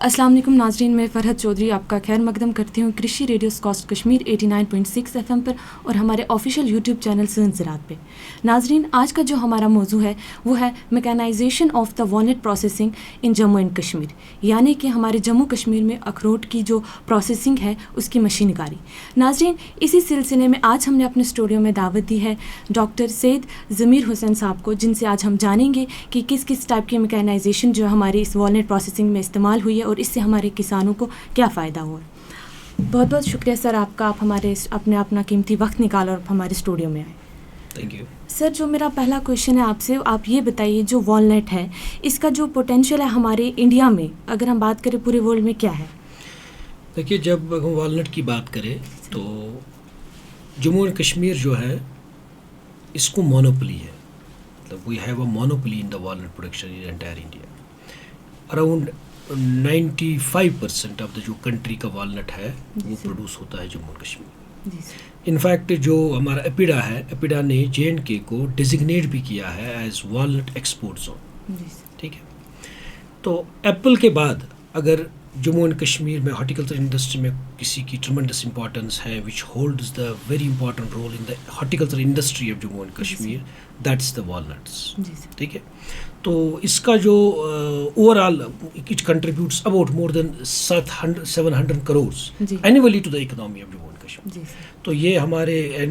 अस्सलाम वालेकुम नाजरीन, मैं फ़रहत चौधरी आपका खैर मकदम करती हूँ कृषि रेडियो स्कॉस्ट कश्मीर 89.6 FM पर और हमारे ऑफिशियल यूट्यूब चैनल सन ज़रात पे। नाजरीन, आज का जो हमारा मौजू है वो है mechanisation of the walnut processing in Jammu and Kashmir, यानी कि हमारे जम्मू कश्मीर में अखरोट की जो प्रोसेसिंग है उसकी मशीनकारी। नाजरीन, इसी सिलसिले में आज हमने अपने स्टूडियो में दावत दी है डॉक्टर सैयद ज़मीर हुसैन साहब को, जिनसे आज हम जानेंगे कि किस किस टाइप की मैकेनाइजेशन जो हमारी इस वॉलनट प्रोसेसिंग में इस्तेमाल हुई है और इससे हमारे किसानों को क्या फ़ायदा हुआ। बहुत बहुत शुक्रिया सर आपका, आप हमारे अपना कीमती वक्त निकाला और हमारे स्टूडियो में आए। थैंक यू सर, जो मेरा पहला क्वेश्चन है आपसे, आप ये बताइए जो वॉलनट है इसका जो पोटेंशियल है हमारे इंडिया में, अगर हम बात करें पूरे वर्ल्ड में, क्या है? देखिए, जब हम वॉलनट की बात करें तो जम्मू एंड कश्मीर जो है इसको मोनोपोली है, मतलब we have a monopoly in the walnut production in entire India. Around 95% of the जो कंट्री का वॉलनट है वो प्रोड्यूस होता है जम्मू एंड कश्मीर। इनफैक्ट जो हमारा एपिडा है, एपिडा ने JNK को डिजिग्नेट भी किया है एज वॉलनट एक्सपोर्ट जोन। ठीक है, तो एप्पल के बाद अगर जम्मू एंड कश्मीर में हॉर्टिकल्चर इंडस्ट्री में किसी की ट्रमेंडस इंपॉर्टेंस है which holds the very important role in the horticulture industry of Jammu and Kashmir, that's the walnuts. ठीक है, तो इसका जो overall it contributes about more than 700 crore annually to the economy of Jammu and Kashmir. तो ये हमारे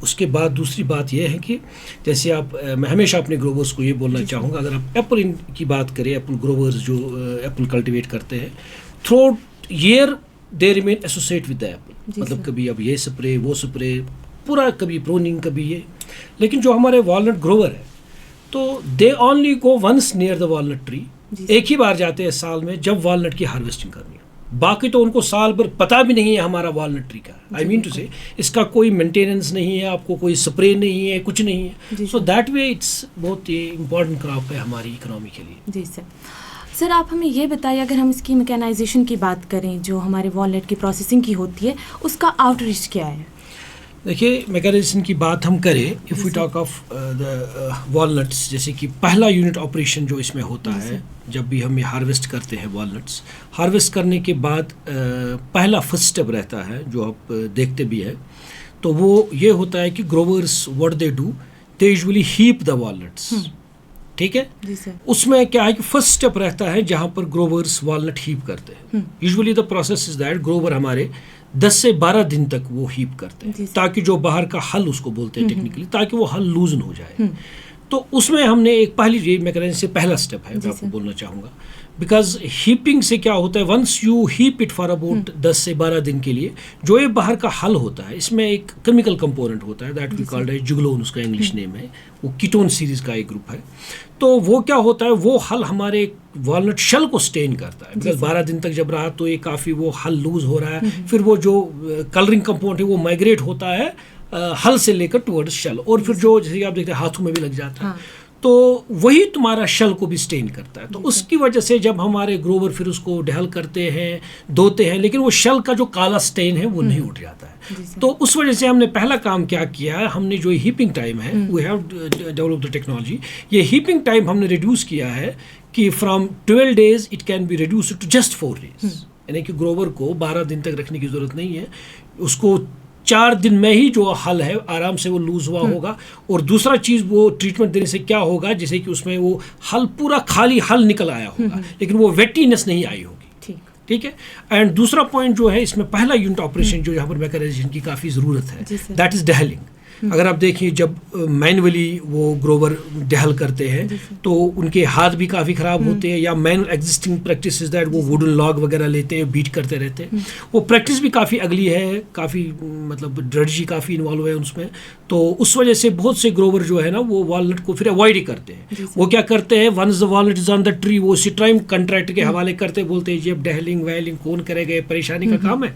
उसके बाद दूसरी बात यह है कि जैसे आप मैं हमेशा अपने ग्रोवर्स को ये बोलना चाहूँगा, अगर आप एप्पल की बात करें, एप्पल ग्रोवर्स जो एप्पल कल्टिवेट करते हैं, through year they remain associate with the Apple, मतलब कभी अब ये स्प्रे वो स्प्रे पूरा, कभी प्रूनिंग कभी ये। लेकिन जो हमारे वॉलनट ग्रोवर है तो they only go once near the walnut tree, एक ही बार जाते हैं साल में जब वॉलनट की हार्वेस्टिंग करनी है। बाकी तो उनको साल भर पता भी नहीं है हमारा वॉलनट ट्री का, आई मीन टू से इसका कोई मेंटेनेंस नहीं है, आपको कोई स्प्रे नहीं है, कुछ नहीं है। सो दैट वे इट्स बहुत ही इम्पोर्टेंट क्रॉप है हमारी इकोनॉमी के लिए। जी सर, आप हमें ये बताइए, अगर हम इसकी मैकेनाइजेशन की बात करें जो हमारे वॉलनट की प्रोसेसिंग की होती है, उसका आउटरीच क्या है? देखिए, मैकेनाइजेशन की बात हम करें, if we talk of the walnuts, जैसे कि पहला यूनिट ऑपरेशन जो इसमें होता है जब भी हम ये हार्वेस्ट करते हैं वॉलनट्स, हार्वेस्ट करने के बाद पहला फर्स्ट स्टेप रहता है जो आप देखते भी है, तो वो ये होता है कि growers what they do, they usually heap the walnuts. ठीक है, उसमें क्या है कि फर्स्ट स्टेप रहता है जहाँ पर ग्रोवर्स वॉलनट हीप करते हैं। Usually the process is that Grover हमारे 10 से 12 दिन तक वो हीप करते हैं, ताकि जो बाहर का हल उसको बोलते हैं टेक्निकली, ताकि वो हल लूज न हो जाए। तो उसमें हमने एक पहली मैकेनाइजेशन से पहला स्टेप है, मैं आपको बोलना चाहूँगा, बिकॉज हीपिंग से क्या होता है, once you heap it for about 10 से 12 दिन के लिए, जो ये बाहर का हल होता है इसमें एक केमिकल कंपोनेंट होता है दैट वी कॉल्ड है जुगलोन, उसका इंग्लिश नेम है, वो कीटोन सीरीज का एक ग्रुप है। तो वो क्या होता है, वो हल हमारे वॉलनट शेल को स्टेन करता है, बिकॉज 12 दिन तक जब रहा तो ये काफ़ी वो हल लूज हो रहा है, फिर वो जो कलरिंग कंपाउंड है वो माइग्रेट होता है हल से लेकर टुवर्ड्स शेल, और फिर जो जैसे आप देखते हैं हाथों में भी लग जाता है, तो वही तुम्हारा शेल को भी स्टेन करता है। तो उसकी वजह से जब हमारे ग्रोवर फिर उसको ढहल करते हैं, धोते हैं, लेकिन वो शेल का जो काला स्टेन है वो नहीं उठ जाता है। तो उस वजह से हमने पहला काम क्या किया है, हमने जो हीपिंग टाइम है, we have developed the technology, ये हीपिंग टाइम हमने रिड्यूस किया है कि from 12 days it can be reduce to just 4 days, यानी कि ग्रोवर को 12 दिन तक रखने की ज़रूरत नहीं है, उसको 4 दिन में ही जो हल है आराम से वो लूज हुआ होगा। और दूसरा चीज़, वो ट्रीटमेंट देने से क्या होगा, जैसे कि उसमें वो हल पूरा खाली हल निकल आया होगा, लेकिन वो वेटीनेस नहीं आई होगी। ठीक है, एंड दूसरा पॉइंट जो है इसमें पहला यूनिट ऑपरेशन जो यहाँ पर मैकेनाइजेशन की काफ़ी ज़रूरत है, दैट इज़ डहलिंग। अगर आप देखिए, जब मैनुअली वो ग्रोवर डहल करते हैं तो उनके हाथ भी काफ़ी ख़राब होते हैं, या manual existing practice is that वो वुडन लॉग वगैरह लेते हैं, बीट करते रहते हैं, वो प्रैक्टिस भी काफ़ी अगली है, काफ़ी मतलब ड्रडजी काफ़ी इन्वॉल्व है उसमें। तो उस वजह से बहुत से ग्रोवर जो है ना वो वॉलनट को फिर अवॉइड ही करते हैं। वो क्या करते हैं, once the walnut is on the tree, वो उसी टाइम कॉन्ट्रैक्ट के हवाले करते, बोलते हैं जब डहलिंग वहलिंग कौन करेगा, परेशानी का काम है।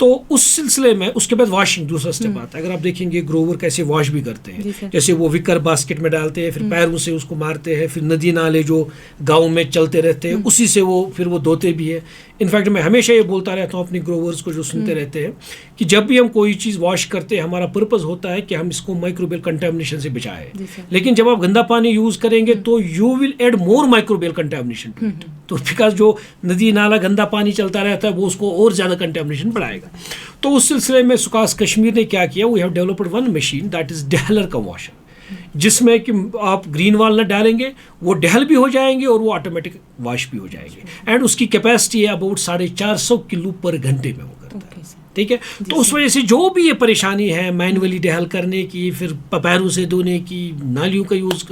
तो उस सिलसिले में उसके बाद वॉशिंग दूसरा स्टेप आता है। अगर आप देखेंगे ग्रोवर कैसे वॉश भी करते हैं, जैसे वो विकर बास्केट में डालते हैं, फिर पैरों से उसको मारते हैं, फिर नदी नाले जो गांव में चलते रहते हैं उसी से वो फिर वो धोते भी है। इनफैक्ट मैं हमेशा ये बोलता रहता हूँ अपने ग्रोवर्स को जो सुनते रहते हैं कि जब भी हम कोई चीज़ वॉश करते हैं हमारा पर्पज़ होता है कि हम इसको माइक्रोबियल कंटेमिनेशन से बचाएं, लेकिन जब आप गंदा पानी यूज़ करेंगे तो you will add more microbial contamination to it. तो बिकॉज जो नदी नाला गंदा पानी चलता रहता है वो उसको और ज़्यादा कंटेमिनेशन बढ़ाएगा। तो उस सिलसिले में सुकास कश्मीर ने क्या किया, we have developed one machine that is dehuller cum washer, जिसमें कि आप ग्रीन वॉलनट डालेंगे वो डेहल भी हो जाएंगे और वो ऑटोमेटिक वॉश भी हो जाएंगे। एंड उसकी कैपेसिटी है अबाउट 450 किलो पर घंटे में वो करता है। ठीक है, तो उस वजह से जो भी ये परेशानी है मैनुअली डेहल करने की, फिर पैरों से धोने की, नालियों का यूज़,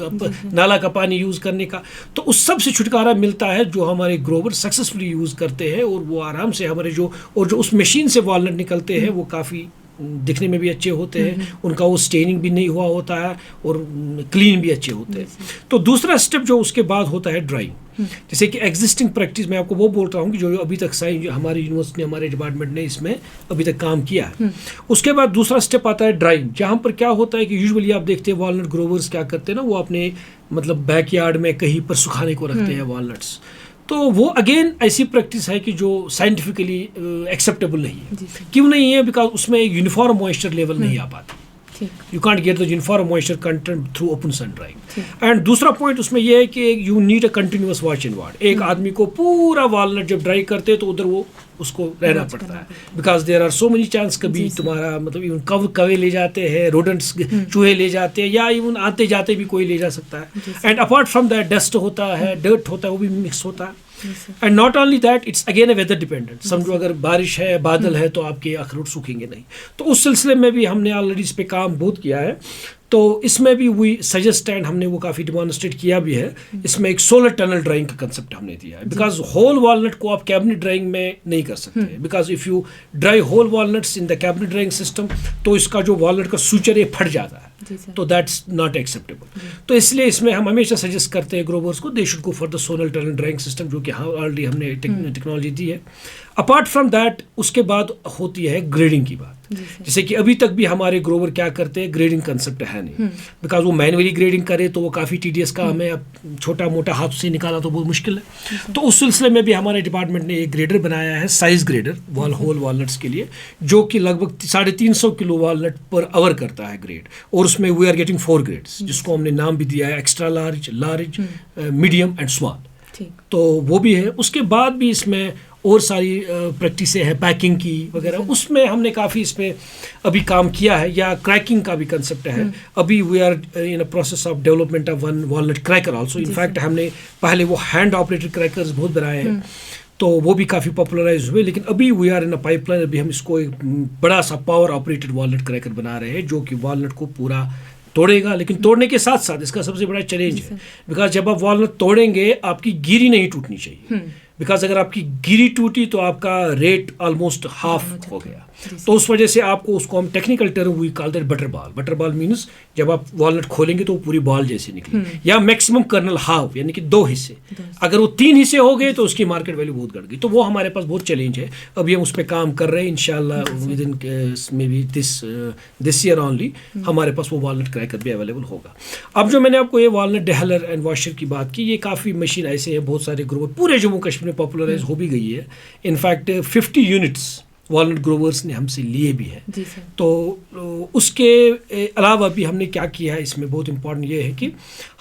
नाला का पानी यूज़ करने का, तो उस सब से छुटकारा मिलता है जो हमारे ग्रोवर सक्सेसफुली यूज़ करते हैं। और वो आराम से हमारे जो उस मशीन से वॉलनट निकलते हैं वो काफ़ी दिखने में भी अच्छे होते हैं, उनका वो स्टेनिंग भी नहीं हुआ होता है और क्लीन भी अच्छे होते हैं। तो दूसरा स्टेप जो उसके बाद होता है ड्राइंग, जैसे कि एग्जिस्टिंग प्रैक्टिस मैं आपको वो बोल रहा हूँ कि जो अभी तक हमारी यूनिवर्सिटी ने, हमारे डिपार्टमेंट ने इसमें अभी तक काम किया है। उसके बाद दूसरा स्टेप आता है ड्राइंग, जहाँ पर क्या होता है कि यूजुअली आप देखते हैं वॉलनट ग्रोवर्स क्या करते हैं ना, वो अपने मतलब बैकयार्ड में कहीं पर सुखाने को रखते हैं वॉलनट्स। तो वो अगेन ऐसी प्रैक्टिस है कि जो साइंटिफिकली एक्सेप्टेबल नहीं है। क्यों नहीं है? बिकॉज उसमें एक यूनिफॉर्म मॉइस्चर लेवल नहीं आ पाता। You can't get the uniform moisture content through open sun drying. And दूसरा पॉइंट उसमें यह है कि you need a continuous watch and ward. एक आदमी को पूरा वॉलनट जब ड्राई करते हैं तो उधर वो उसको रहना पड़ता है, because there are so many chance कभी तुम्हारा मतलब इवन कवे ले जाते हैं, रोडेंट्स चूहे ले जाते हैं, या इवन आते जाते भी कोई ले जा सकता है। And apart from that dust होता है, डर्ट होता है, वो भी मिक्स होता है। And not only that, it's again a weather dependent. समझो अगर बारिश है, बादल है, तो आपके अखरोट सूखेंगे नहीं। तो उस सिलसिले में भी हमने ऑलरेडी इस पे काम बहुत किया है। तो इसमें भी वी सजेस्ट एंड हमने वो काफ़ी डिमॉन्स्ट्रेट किया भी है। इसमें एक सोलर टनल ड्राइंग का कंसेप्ट हमने दिया है, बिकॉज होल वॉलनट को आप कैबिनेट ड्राइंग में नहीं कर सकते, because if you dry whole walnuts in the cabinet drying system तो इसका जो वॉलनट का सूचर ये फट जाता है, तो दैट्स नॉट एक्सेप्टेबल। तो इसलिए इसमें हम हमेशा सजेस्ट करते हैं ग्रोवर्स को, they should go for the solar tunnel drawing system, जो कि हाँ ऑलरेडी हमने टेक्नोलॉजी दी है। अपार्ट फ्रॉम दैट उसके बाद होती है ग्रेडिंग की बात। जैसे कि अभी तक भी हमारे ग्रोवर क्या करते हैं, ग्रेडिंग कंसेप्ट है नहीं, बिकॉज वो मैनुअली ग्रेडिंग करे तो वो काफ़ी टीडियस काम है, अब छोटा मोटा हाथ से निकाला तो बहुत मुश्किल है। तो उस सिलसिले में भी हमारे डिपार्टमेंट ने एक ग्रेडर बनाया है, साइज ग्रेडर होल वॉलनट्स के लिए, जो कि लगभग 350 किलो वॉलनट पर आवर करता है ग्रेड। और उसमें वी आर गेटिंग 4 ग्रेड्स, जिसको हमने नाम भी दिया है extra large, large, medium and small. तो वो भी है। उसके बाद भी इसमें और सारी प्रैक्टिसें हैं पैकिंग की वगैरह, उसमें हमने काफ़ी इस पर अभी काम किया है। या क्रैकिंग का भी कंसेप्ट है, अभी we are in a process of development of one walnut cracker also. In fact हमने पहले वो हैंड ऑपरेटेड क्रैकर्स बहुत बनाए हैं, तो वो भी काफ़ी पॉपुलराइज हुए। लेकिन अभी we are in a pipeline, अभी हम इसको एक बड़ा सा पावर ऑपरेटेड वॉलनट क्रैकर बना रहे हैं, जो कि वॉलनट को पूरा तोड़ेगा। लेकिन तोड़ने के साथ साथ इसका सबसे बड़ा चैलेंज है, बिकॉज जब आप वॉलनट तोड़ेंगे आपकी गिरी नहीं टूटनी चाहिए, बिकॉज अगर आपकी गिरी टूटी तो आपका रेट ऑलमोस्ट हाफ हो गया। तो उस वजह से आपको उसको हम technical term we call that butter ball. Butter ball means जब आप वॉलनट खोलेंगे तो वो पूरी बॉल जैसे निकले, या मैक्सिमम कर्नल हाफ, यानी कि 2 हिस्से। अगर वो 3 हिस्से हो गए तो उसकी मार्केट वैल्यू बहुत घट गई। तो वो हमारे पास बहुत चैलेंज है, अभी हम उस पर काम कर रहे हैं। इंशाल्लाह with in may be this year only हमारे पास वो वॉलनट क्रैकर भी अवेलेबल होगा। अब जो मैंने आपको ये वॉलनट डेहलर एंड वॉशर की बात की, ये काफ़ी मशीन ऐसे हैं, बहुत सारे ग्रोवर पूरे जम्मू कश्मीर में पॉपुलराइज हो भी गई है। इनफैक्ट 50 यूनिट्स वॉलनट ग्रोवर्स ने हमसे लिए भी हैं। तो उसके अलावा भी हमने क्या किया है, इसमें बहुत इंपॉर्टेंट ये है कि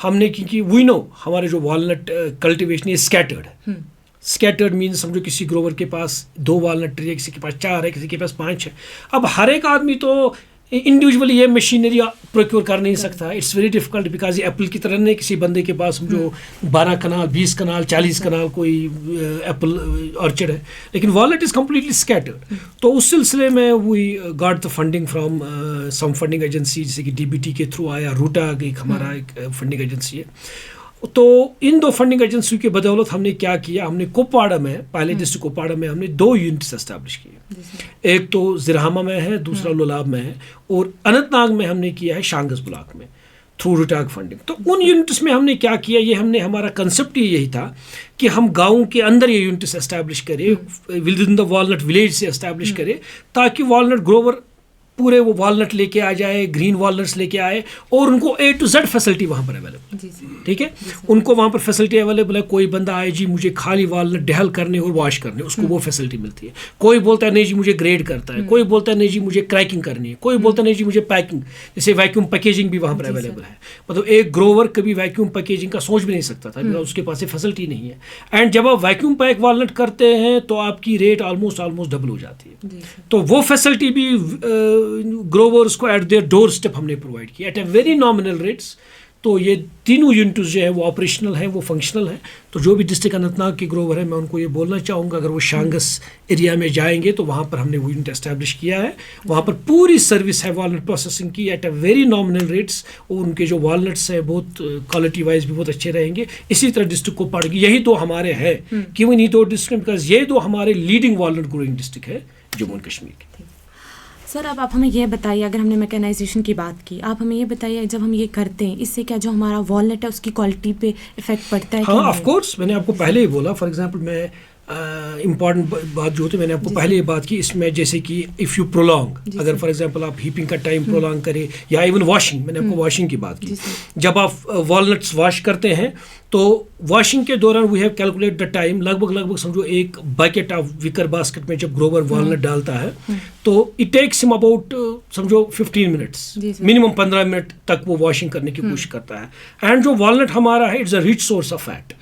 हमने, क्योंकि वी नो हमारे जो वॉलनट कल्टिवेशन ये स्कैटर्ड है। स्कैटर्ड मीन्स समझो किसी ग्रोवर के पास 2 वॉलनट ट्री है, किसी के पास 4 है, किसी के पास 5 है। अब हर एक आदमी तो इंडिविजुअली ये मशीनरी प्रोक्योर कर नहीं सकता। इट्स वेरी डिफिकल्ट, बिकॉज ये एप्पल की तरह नहीं, किसी बंदे के पास जो 12 कनाल, 20 कनाल, 40 कनाल कोई एप्पल ऑर्चर्ड है। लेकिन वॉलनट इज़ कम्प्लीटली स्कैटर्ड। तो उस सिलसिले में we got the funding from some funding agency, जैसे कि DBT के थ्रू आया, रूटा एक हमारा एक फंडिंग एजेंसी है। तो इन 2 फंडिंग एजेंसी की बदौलत हमने क्या किया, हमने कुपवाड़ा में, पहले डिस्ट्रिक्ट कुपवाड़ा में हमने 2 यूनिट्स एस्टैब्लिश किए। एक तो जिरहामा में है, दूसरा लोलाब में है, और अनंतनाग में हमने किया है शांगस ब्लॉक में थ्रू रुटाग फंडिंग। तो उन यूनिट्स में हमने क्या किया, ये हमने, हमारा कंसेप्ट यही था कि हम गाँव के अंदर ये यूनिट्स एस्टैब्लिश करें, with in the walnut village से एस्टैब्लिश करें, ताकि वॉलनट ग्रोवर पूरे वो वॉलनट लेके आ जाए, ग्रीन वॉलनट्स लेके आए और उनको A to Z फैसिलिटी वहाँ पर अवेलेबल है, ठीक है। उनको वहाँ पर फैसिलिटी अवेलेबल है। कोई बंदा आए जी मुझे खाली वॉलनट डेहल करने और वॉश करने, उसको वो फैसिलिटी मिलती है। कोई बोलता है नहीं जी मुझे ग्रेड करता है, कोई बोलता है नहीं जी मुझे क्रैकिंग करनी है, कोई बोलता है नहीं जी मुझे पैकिंग, जैसे वैक्यूम पैकेजिंग भी वहाँ पर अवेलेबल है। मतलब एक ग्रोवर कभी वैक्यूम पैकेजिंग का सोच भी नहीं सकता था, बिकॉज उसके पास फैसिलिटी नहीं है। एंड जब आप वैक्यूम पैक वॉलनट करते हैं तो आपकी रेट ऑलमोस्ट डबल हो जाती है। तो वो फैसिलिटी भी ग्रोवर्स को एट देयर डोर स्टेप हमने प्रोवाइड किया at a very nominal rates. तो ये तीनों यूनिट्स जो है वो ऑपरेशनल है, वो फंक्शनल है। तो जो भी डिस्ट्रिक्ट अनंतनाग के ग्रोवर है, मैं उनको ये बोलना चाहूँगा, अगर वो शांगस एरिया में जाएंगे तो वहाँ पर हमने वो यूनिट एस्टैब्लिश किया है। वहाँ पर पूरी सर्विस है वॉलनट प्रोसेसिंग की at a very nominal rates, और उनके जो वॉलनट्स हैं बहुत क्वालिटी वाइज भी बहुत अच्छे रहेंगे। इसी तरह डिस्ट्रिक्ट को पड़ेगी। यही दो हमारे हैं क्यों नहीं दो डिस्ट्रिक्ट, बिकॉज ये दो हमारे लीडिंग वॉलनट ग्रोइंग डिस्ट्रिक्ट है जम्मू एंड कश्मीर की। सर अब आप हमें ये बताइए, अगर हमने मैकेनाइजेशन की बात की, आप हमें ये बताइए जब हम ये करते हैं इससे क्या जो हमारा वॉलनट है उसकी क्वालिटी पे इफेक्ट पड़ता है? हाँ ऑफ कोर्स, मैंने आपको पहले ही बोला। फॉर एग्जांपल मैं इम्पॉर्टेंट बात जो होती है मैंने आपको पहले ये बात की, इसमें जैसे कि इफ़ यू प्रोलॉन्ग, अगर फॉर एग्जांपल आप हीपिंग का टाइम प्रोलॉन्ग करें या इवन वॉशिंग, मैंने आपको वॉशिंग की बात की। जब आप वॉलनट्स वॉश करते हैं तो वॉशिंग के दौरान we have calculate the time, लगभग समझो एक बकेट ऑफ विकर बास्केट में जब ग्रोवर वॉलनट डालता है तो इट टेक्स हिम अबाउट समझो 15 मिनट्स, मिनिमम 15 मिनट तक वो वॉशिंग करने की कोशिश करता है। एंड जो वॉलनट हमारा है it's a rich source of fat.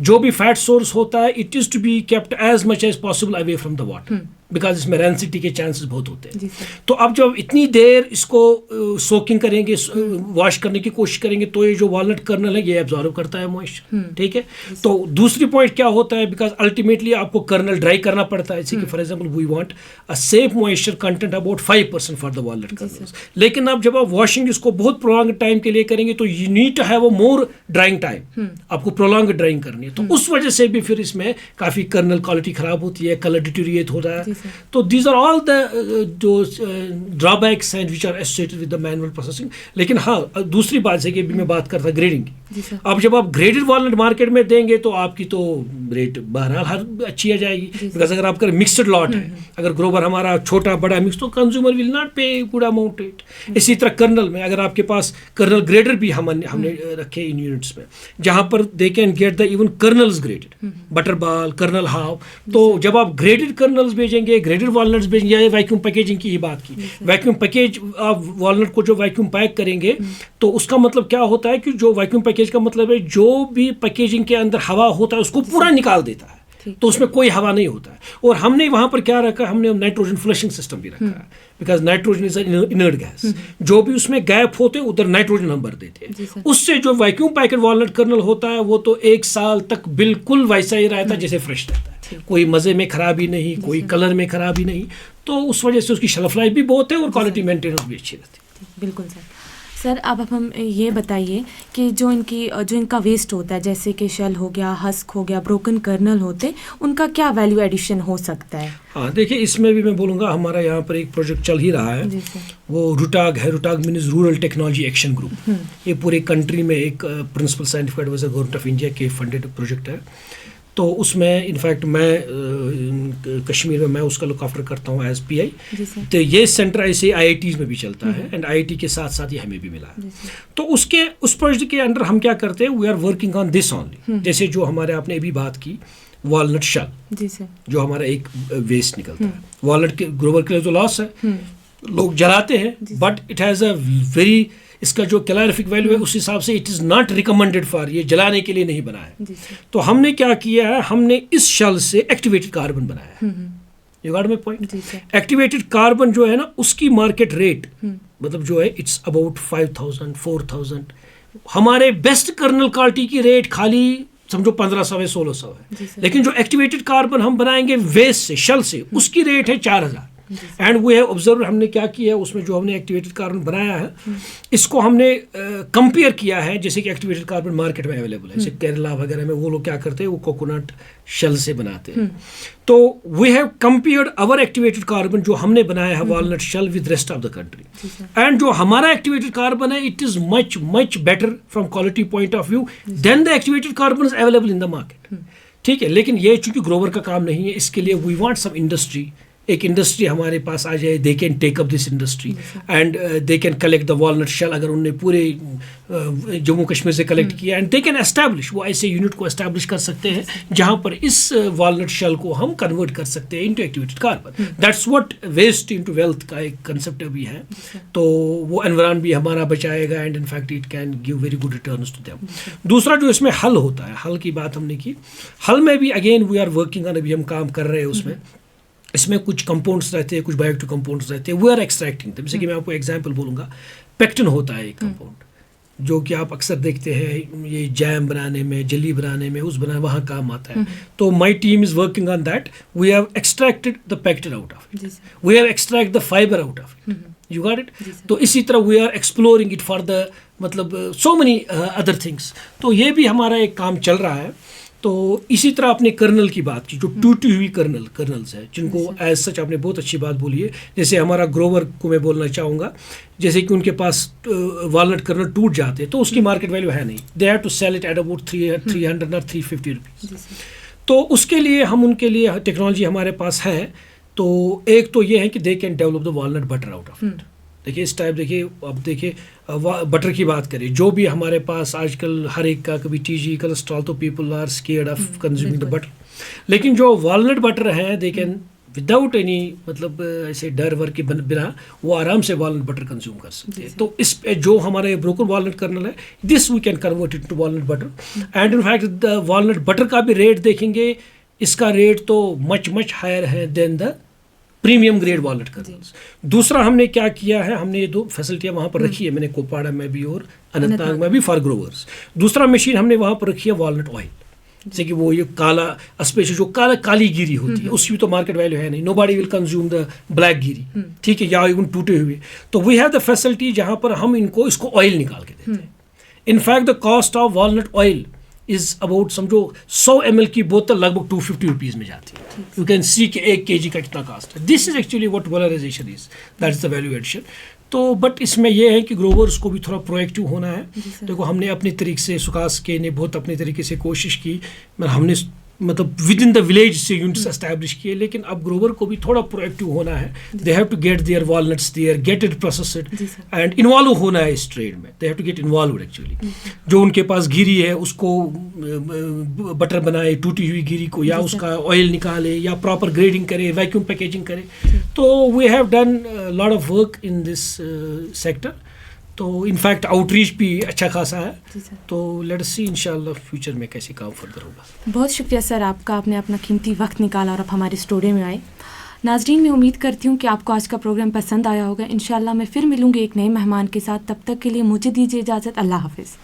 जो भी फैट सोर्स होता है it is to be kept as much as possible away from the water, because इसमें रेंसिटी के चांसेस बहुत होते हैं। तो अब जब इतनी देर इसको सोकिंग करेंगे, वॉश करने की कोशिश करेंगे, तो ये जो वॉलनट कर्नल है ये एब्जॉर्ब करता है मॉइस्चर, ठीक है। तो दूसरी पॉइंट क्या होता है, बिकॉज अल्टीमेटली आपको कर्नल ड्राई करना पड़ता है। जैसे कि for example we want a safe moisture content about 5% for the walnut kernels. लेकिन अब जब आप वॉशिंग इसको बहुत प्रोलॉन्ग टाइम के लिए करेंगे तो you need to have a more drying time, आपको प्रोलॉन्ग ड्राइंग करनी है। तो उस वजह से भी फिर इसमें काफ़ी कर्नल क्वालिटी खराब होती है, कलर डिटेरिएट होता है। तो दीज आर ऑल द जो ड्रॉबैक्स हैं which are associated with the manual processing. लेकिन हाँ दूसरी बात है कि भी मैं बात करता ग्रेडिंग की। अब जब आप ग्रेडेड वॉलनट मार्केट में देंगे तो आपकी तो रेट बहरहाल हर अच्छी आ जाएगी, बिकॉज अगर आपका मिक्सड लॉट है, अगर ग्रोवर हमारा छोटा बड़ा मिक्स, तो कंज्यूमर विल नॉट पे गुड अमाउंट रेट। इसी तरह कर्नल में अगर आपके पास कर्नल ग्रेडर भी हमने रखे इन यूनिट्स में, जहाँ पर they can get the even colonel's graded, butter बाल, कर्नल हाव। तो जब आप ग्रेडेड कर्नल्स भेजेंगे, ग्रेडेड वॉलनट्स भेजेंगे, या वैक्यूम पैकेजिंग की ही बात की, वैक्यूम पैकेज आप वॉलनट को जो वैक्यूम पैक करेंगे तो उसका मतलब क्या होता है कि जो वैक्यूम पैकेज का मतलब है जो भी पैकेजिंग के अंदर हवा होता है उसको पूरा निकाल देता है, तो उसमें कोई हवा नहीं होता है। और हमने वहाँ पर क्या रखा है, हमने नाइट्रोजन फ्लशिंग सिस्टम भी रखा है, because nitrogen is inert gas. जो भी उसमें गैप होते हैं उधर नाइट्रोजन हम भर देते हैं। उससे जो वैक्यूम पैकेट वॉलनट कर्नल होता है वो तो 1 साल तक बिल्कुल वैसा ही रहता है जैसे फ्रेश रहता है, कोई मज़े में खराबी नहीं, कोई कलर में खराबी नहीं। तो उस वजह से उसकी शेल्फ लाइफ भी बहुत है और क्वालिटी मेंटेनेंस भी अच्छी रहती है। बिल्कुल सर अब हम ये बताइए कि जो इनका वेस्ट होता है, जैसे कि शेल हो गया, हस्क हो गया, ब्रोकन कर्नल होते, उनका क्या वैल्यू एडिशन हो सकता है? हाँ देखिए, इसमें भी मैं बोलूँगा हमारा यहाँ पर एक प्रोजेक्ट चल ही रहा है, वो रुटाग है। RuTAG means rural technology action group. ये पूरे कंट्री में एक principal scientific adviser government of India के फंडेड प्रोजेक्ट है। तो उसमें इनफैक्ट मैं कश्मीर में मैं उसका लुक आफ्टर करता हूँ एज PI। तो ये सेंटर ऐसे IITs में भी चलता है एंड IIT के साथ साथ ये हमें भी मिला है। तो उस प्रोजेक्ट के अंडर हम क्या करते हैं, we are working on this only. जैसे जो हमारे आपने अभी बात की वॉलनट शेल, जो हमारा एक वेस्ट निकलता है, वॉलनट के ग्रोवर के लिए तो लॉस है, लोग जलाते हैं, but it has a very, इसका जो कैलोरीफिक वैल्यू है उस हिसाब से it is not recommended for, ये जलाने के लिए नहीं बना है। तो हमने क्या किया है, हमने इस शेल से एक्टिवेटेड कार्बन बनाया है। You got my point? Activated carbon जो है ना, उसकी मार्केट रेट मतलब जो है इट्स अबाउट 5,000 4,000। हमारे बेस्ट कर्नल क्वालिटी की रेट खाली समझो 1500 है, 1600 है। लेकिन जो एक्टिवेटेड कार्बन हम बनाएंगे वेस्ट से, शेल से, उसकी रेट है 4000। एंड वो है ऑब्जर्व, हमने क्या किया है उसमें जो हमने एक्टिवेटेड कार्बन बनाया है, इसको हमने कंपेयर किया है जैसे कि एक्टिवेटेड कार्बन मार्केट में अवेलेबल है, जैसे केरला वगैरह में वो लोग क्या करते हैं, वो कोकोनट शेल से बनाते हैं। तो we have compared our activated carbon जो हमने बनाया है walnut shell with rest of the country, and जो हमारा एक्टिवेटेड कार्बन है it is much much better from quality point of view than the activated carbon is available in the market. ठीक है, लेकिन ये चूंकि ग्रोवर का काम नहीं है, इसके लिए वी वांट सम इंडस्ट्री एक इंडस्ट्री हमारे पास आ जाए, they can take up this industry and they can collect the walnut shell, अगर उन्होंने पूरे जम्मू कश्मीर से कलेक्ट किया, एंड दे कैन एस्टैब्लिश, वो ऐसे यूनिट को एस्टैब्लिश कर सकते हैं जहाँ पर इस वॉलनट शेल को हम कन्वर्ट कर सकते हैं into activated carbon. That's what waste into wealth का एक कंसेप्ट भी है. तो वो एनवायरनमेंट भी हमारा बचाएगा and in fact it can give very good returns to them. दूसरा जो इसमें हल होता है, हल की बात हमने की, हल में भी again we are working on, अभी हम काम कर रहे हैं उसमें. इसमें कुछ कंपाउंड्स रहते हैं, कुछ बायोएक्टिव कंपाउंड्स रहते हैं, वी आर एक्सट्रैक्टिंग देम. जैसे कि मैं आपको एग्जांपल बोलूँगा, पेक्टिन होता है एक कंपाउंड जो कि आप अक्सर देखते हैं ये जैम बनाने में, जेली बनाने में, उस बनाने वहाँ काम आता है. तो my team is working on that. We have extracted the pectin out of it, we have extract the fibre out of it. You got it. तो इसी तरह we are exploring it for the मतलब so many other things. तो ये भी हमारा एक काम चल रहा है. तो इसी तरह आपने कर्नल की बात की, जो टूटी हुई कर्नल्स है, जिनको एज सच आपने बहुत अच्छी बात बोली है. जैसे हमारा ग्रोवर को मैं बोलना चाहूँगा, जैसे कि उनके पास वॉलनट कर्नल टूट जाते हैं तो उसकी मार्केट वैल्यू है नहीं, they have to sell it at about 300 और 350 रुपीज़. तो उसके लिए हम उनके लिए टेक्नोलॉजी हमारे पास है. तो एक तो ये है कि they can develop the walnut butter out of it. देखिए इस टाइप, देखिए अब देखिए बटर की बात करें, जो भी हमारे पास आजकल हर एक का कभी टीजी कोलेस्ट्रॉल, तो people are scared of consuming the butter. लेकिन जो वॉलनट बटर है, दे कैन विदाउट एनी मतलब ऐसे डर वर के बिना वो आराम से वॉलनट बटर कंज्यूम कर सकते हैं. तो इस जो हमारे ब्रोकन वॉलनट कर्नल है, this we can convert it to walnut butter. And in fact the walnut butter का भी रेट देखेंगे, इसका रेट तो मच हायर है than the premium grade walnut kernels. दूसरा हमने क्या किया है, हमने ये दो फैसिलिटियाँ वहाँ पर रखी है, मैंने कोपाड़ा में भी और अनंतनाग में भी फॉर ग्रोवर्स. दूसरा मशीन हमने वहाँ पर रखी है वॉलनट ऑयल, जैसे कि वो ये काला स्पेशल जो काली गिरी होती है, उसकी तो मार्केट वैल्यू है नहीं, nobody will consume the black गिरी, ठीक है, या इवन टूटे हुए. तो वी हैव द फैसिलिटी जहाँ पर हम इसको ऑयल निकाल के देते हैं. In fact the cost of walnut oil is about, समझो 100 ml की बोतल लगभग 250 रुपीज़ में जाती है. यू कैन सी कि 1 kg का कितना कास्ट है. This is actually what valorization is, that is the value addition. तो बट इसमें यह है कि ग्रोवर्स को भी थोड़ा प्रोएक्टिव होना है. देखो हमने अपनी तरीके से, सुकास के ने बहुत अपने तरीके से कोशिश की, हमने मतलब विद इन द विलेज से यूनिट्स एस्टैब्लिश किए, लेकिन अब ग्रोवर को भी थोड़ा प्रोएक्टिव होना है. They have to get their walnuts there, get it processed and involve होना है इस ट्रेड में. They have to get involve actually. जो उनके पास गिरी है उसको बटर बनाए, टूटी हुई गिरी को, या उसका ऑयल निकाले, या प्रॉपर ग्रेडिंग करे, वैक्यूम पैकेजिंग करे. तो we have done lot of work in this sector. तो इनफैक्ट आउटरीच भी अच्छा खासा है. तो लेट्स सी इंशाल्लाह फ्यूचर में कैसे काम फर्दर होगा. बहुत शुक्रिया सर आपका, आपने अपना कीमती वक्त निकाला और आप हमारे स्टूडियो में आए. नाजरीन, मैं उम्मीद करती हूँ कि आपको आज का प्रोग्राम पसंद आया होगा. इंशाल्लाह मैं फिर मिलूंगी एक नए मेहमान के साथ. तब तक के लिए मुझे दीजिए इजाज़त. अल्लाह हाफिज़.